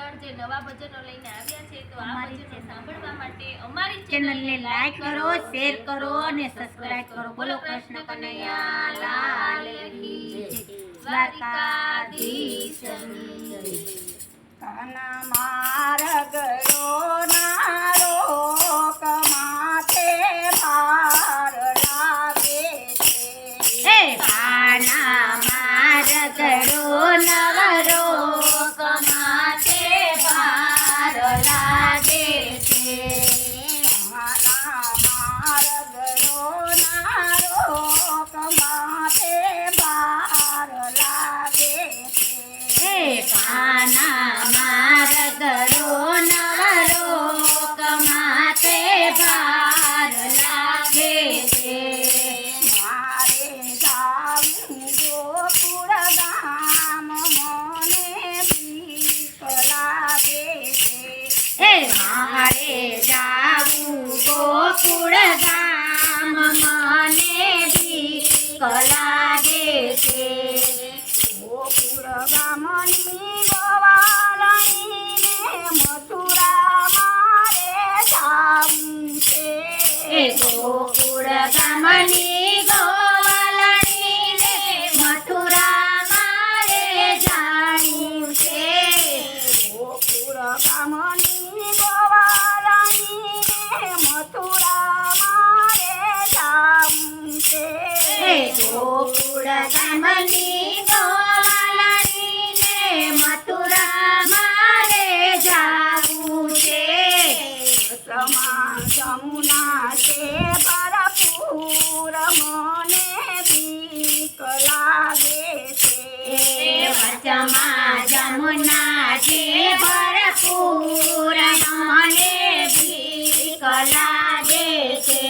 આગળ જે નવા ભજનો લઈને આવ્યા છે તો આ ભજનો સાંભળવા માટે અમારી ચેનલને લાઈક કરો, શેર કરો અને સબસ્ક્રાઇબ કરો. બોલો કૃષ્ણ કનૈયા લાલ કી જય. દ્વારકાધીશની કાના મારગડો નારો કમાથે ભાર લાગે છે. હે કાના મારગડો નવરો કમાથે ભાર લાગે છે. કાના મારગડો નારો કમાથે ભાર લાગે છે. હે કાના મારગડો નવરો કમાથે ભાર લાગે છે. મારે જાવું ગોકુળ ગામ મને બીક લાગે છે. હે મારે જાવું ગોકુળ ગામ મને બીક લાગે છે. ગોકુળ ગામની ગોવાળણીને મથુરા મારે જાવું છે. હે ગોકુળ ગામની ગોવાળણીને મથુરા મારે જાણ્યું છે. ગોકુળ ગામની ગોવાળણીને મથુરા મારે જાવું છે. હે ગોકુળ ગામની ગોવાળણીને મથુરા મારે જાવું છે. સમા જમુના છે ભરપૂર મને બીક લાગે છે. વચમાં જમુના છે ભરપૂર મને બીક લાગે છે.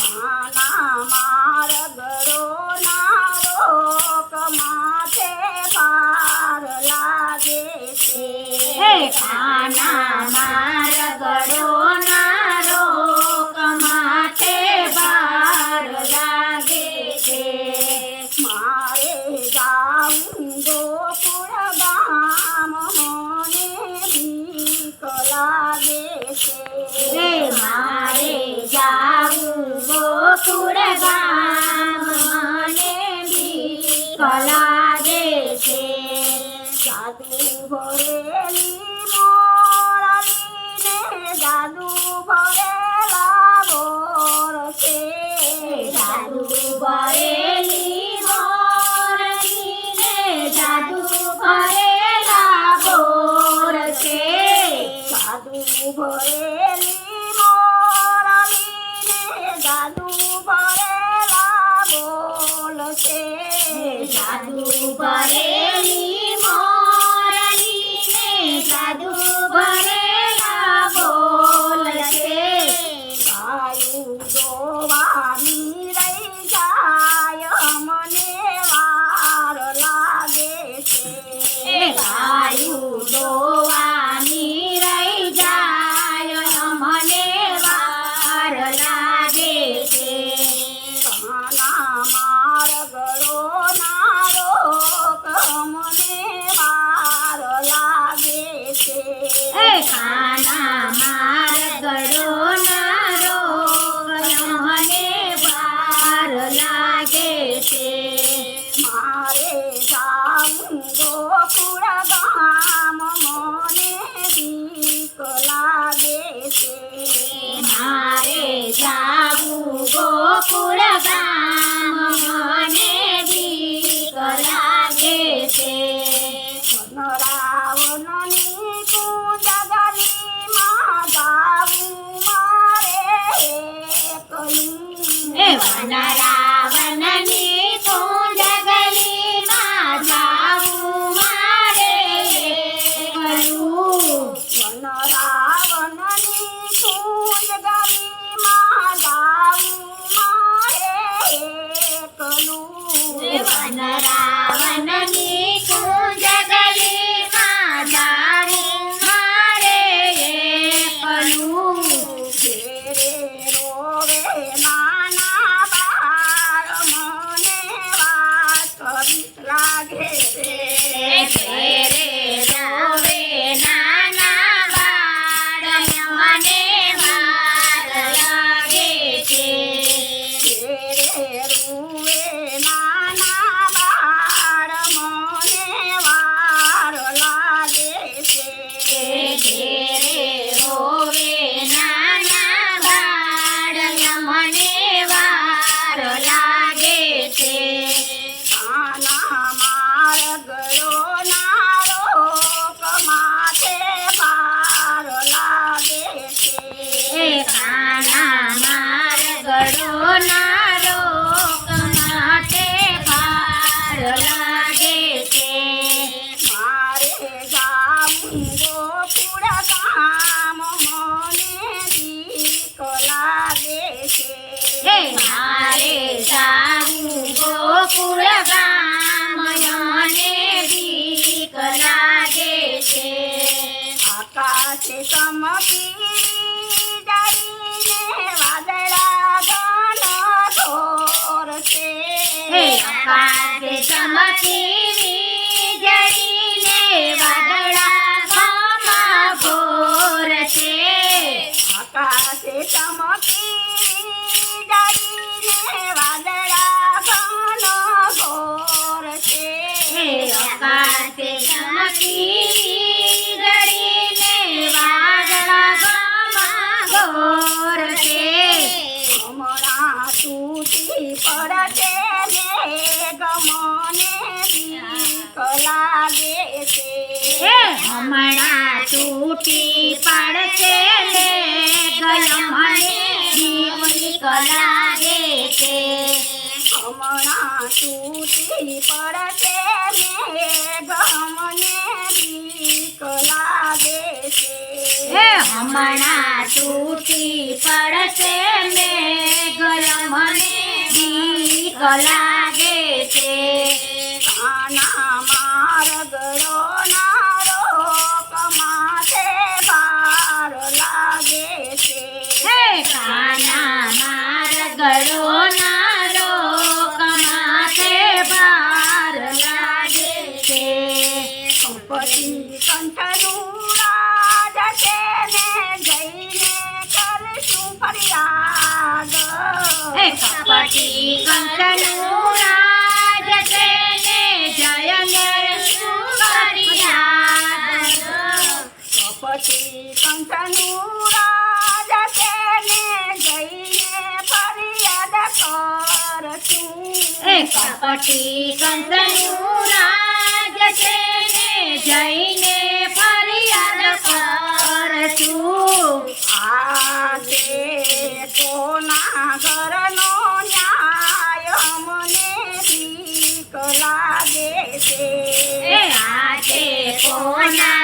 કાના મારગડો નારો કમાથે ભાર લાગે છે. હે કાના મારગડો નારો કમાથે ભાર લાગે છે. મારે જાવું ગોકુળ ગામ મને બીક લાગે છે. હે મારે જાવું ગોકુળ ગામ મને બીક લાગે છે. જાદુ ભરેલી મોરલીને જાદુ ભરેલા બોર છે. જાદુ ભરેલી મોરલીને જાદુ ભરેલા બોર છે. જાદુ ભરેલી મોરલીને જાદુ ભરેલા બોલ છે. જાદુ ભરેલી મોરલીને જાદુ ભરેલા બોલ છે. ગાયું દોવાની રહી જાય મને વાર લાગે છે. ગાયું દોવાની રહી જાય મને વાર લાગે છે. કાના મારગડો નારો મને વાર લાગે છે. હે કાના મારગડો નારો મને વાર લાગે છે. મારે જાવું ગોકુળ ગામ મને બીક લાગે છે. મારે જાવું ગોકુળ ગામ મને બીક લાગે છે. રાવણની કુંજ ગલીમાં ગોકુળ ગામ મને બીક લાગે છે હે મારે જાવું ગોકુળ ગામ મને બીક લાગે છે આકાશે ચમકી જાડીને વાદળા ઘનઘોર છે હે આકાશે ચમકી વીજળીને વાદળા ઘનઘોર છે આકાશે ચમકી જાડીને વાદળા ઘનઘોર છે હે આકાશે ચમકી વીજળીને વાદળા ઘનઘોર છે હમણાં તૂટી પડશે મેઘ મને બીક લાગે છે હે હમણાં તૂટી પડશે ને મને બીક લાગે છે હમણાં તૂટી પડશે મેઘ મને બીક લાગે છે હે હમણાં તૂટી પડશે મેઘ મને બીક લાગે છે કાના માર્ગરો નારો કમાથે ભાર લાગે છે હે કાના માર ગળો નારો કમાથે ભાર લાગે છે પતિ કંઠનું રાજ છે ને જઈને કરશું ફરિયાદ હે કપટી કંકનું રાજ છે ને જયને શું ફરિયાદ પતિ કંઠનું રાજ છે ને જઈને ફરિયાદ કરશું હે કપટી કંકનું રાજ છે ને જઈને ફરિયાદ કરશું આજે કોના ઘરનો ન્યાય મને બીક લાગે છે હે આજે કોના